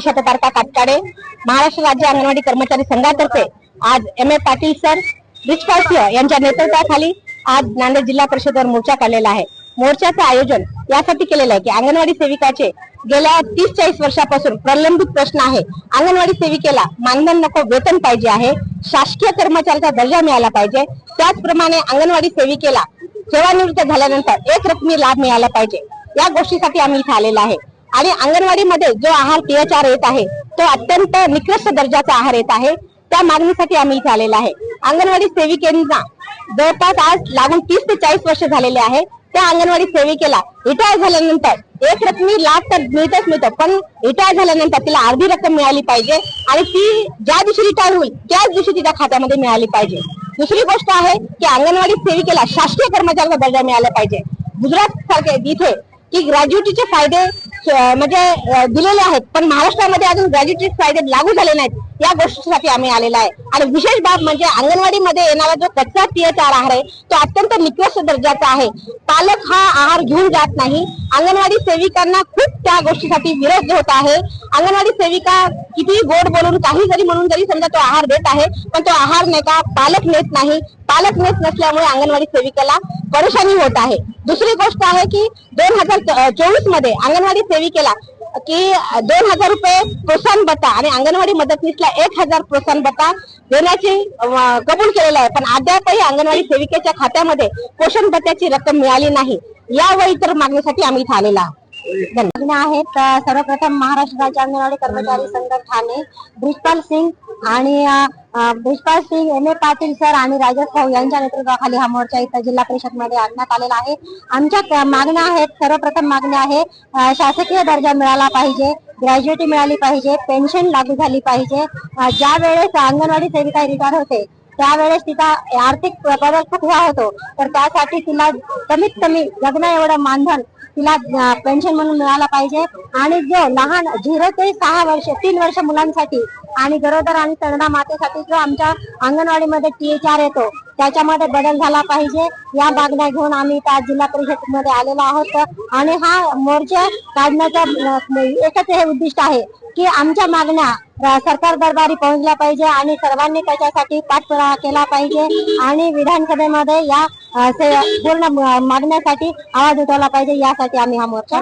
शततारका काटकाडे महाराष्ट्र राज्य अंगणवाडी कर्मचारी संघातर्फे आज M.A. पाटील सर ब्रिजपाल सिंह यांच्या नेतृत्वाखाली आज नांदेड जिल्हा परिषदेवर मोर्चा काढलेला आहे। मोर्चाचं आयोजन यासाठी केलेलं आहे की अंगणवाडी सेविकाचे गेल्या 30-40 वर्षापासून प्रलंबित प्रश्न आहे। अंगणवाडी सेविकेला मानधन नको, वेतन पाहिजे आहे, शासकीय कर्मचाऱ्याचा दर्जा मिळाला पाहिजे, त्याचप्रमाणे अंगणवाडी सेविकेला सेवानिवृत्त झाल्यानंतर एक रकमी लाभ मिळाला पाहिजे। या गोष्टीसाठी आम्ही इथे आलेला आहे आणि अंगणवाडीमध्ये जो आहार THR येत आहे तो अत्यंत निकृष्ट दर्जाचा आहार येत आहे। त्या मागणीसाठी आम्ही इथे आलेला आहे। अंगणवाडी सेविकेंना जवळपास आज लागून 30 ते 40 वर्ष झालेले आहे। त्या अंगणवाडी सेविकेला रिटायर झाल्यानंतर एक रकमी लाभ तर मिळतो, पण रिटायर झाल्यानंतर तिला अर्धी रक्कम मिळाली पाहिजे आणि ती ज्या दिवशी रिटायर होईल त्याच दिवशी तिच्या खात्यामध्ये मिळाली पाहिजे। दुसरी गोष्ट आहे की अंगणवाडी सेविकेला शासकीय कर्मचाऱ्याचा दर्जा मिळाला पाहिजे। गुजरात सारखे इथे की ग्रॅज्युएटीचे फायदे म्हणजे दिलेले आहेत, पण महाराष्ट्रामध्ये अजून ग्रॅज्युएटी फायदे लागू झाले नाहीत। या गोष्टीसाठी आम्ही आलेला आहे आणि विशेष बाब म्हणजे अंगणवाडीमध्ये येणारा जो कच्चा THR आहार आहे तो अत्यंत निकृष्ट दर्जाचा आहे। पालक हा आहार घेऊन जात नाही। अंगणवाडी सेविकांना खूप त्या गोष्टीसाठी विरोध होत आहे। अंगणवाडी सेविका किती गोड बोलून काही जरी म्हणून जरी समजा तो आहार देत आहे, पण तो आहार नाही का पालक नेत नाही। पालक नेत नसल्यामुळे अंगणवाडी सेविकेला परेशानी होत आहे। दुसरी गोष्ट आहे की 2024 मध्ये अंगणवाडी सेविकेला की 2000 रुपये प्रोत्साहन भत्ता आणि अंगणवाडी मदतनीसला 1000 प्रोत्साहन भत्ता देण्याची कबूल केलेला आहे, पण अद्यापही अंगणवाडी सेविकेच्या खात्यामध्ये पोषण भत्त्याची रक्कम मिळाली नाही। या व इतर मागणीसाठी आम्ही इथे आलेला आहोत। आहेत सर्वप्रथम महाराष्ट्र राज्य अंगणवाडी कर्मचारी संघ ठाणे ब्रिजपाल सिंग आणि M.A. पाटील सर आणि राजेश भाऊ यांच्या नेतृत्वाखाली हा मोर्चा इथं जिल्हा परिषद मध्ये आणण्यात आलेला आहे। आमच्या मागण्या आहेत, सर्वप्रथम मागण्या आहे शासकीय दर्जा मिळाला पाहिजे, ग्रॅज्युएटी मिळाली पाहिजे, पेन्शन लागू झाली पाहिजे। ज्या वेळेस अंगणवाडी सेविका रिटायर होते त्यावेळेस तिचा आर्थिक बदल खूप होतो, तर त्यासाठी तिला कमीत कमी लग्न एवढं मानधन तिला पेन्शन म्हणून मिळाला पाहिजे। आणि जो लहान 0 ते 6 वर्ष 3 वर्ष मुलांसाठी आणि गरोदर आणि स्तनदा मातेसाठी जो आमच्या अंगणवाडीमध्ये THR येतो त्याच्यामध्ये बदल झाला पाहिजे। या मागण्या घेऊन आम्ही त्या जिल्हा परिषद मध्ये आलेलो आहोत आणि हा मोर्चा काढण्याचा एकच हे उद्दिष्ट आहे की आमच्या मागण्या सरकार दरबारी पोहोचल्या पाहिजे आणि सर्वांनी त्याच्यासाठी पाठपुरावा केला पाहिजे आणि विधानसभेमध्ये या पूर्ण मागण्यासाठी आवाज उठवला पाहिजे। यासाठी आम्ही हा मोर्चा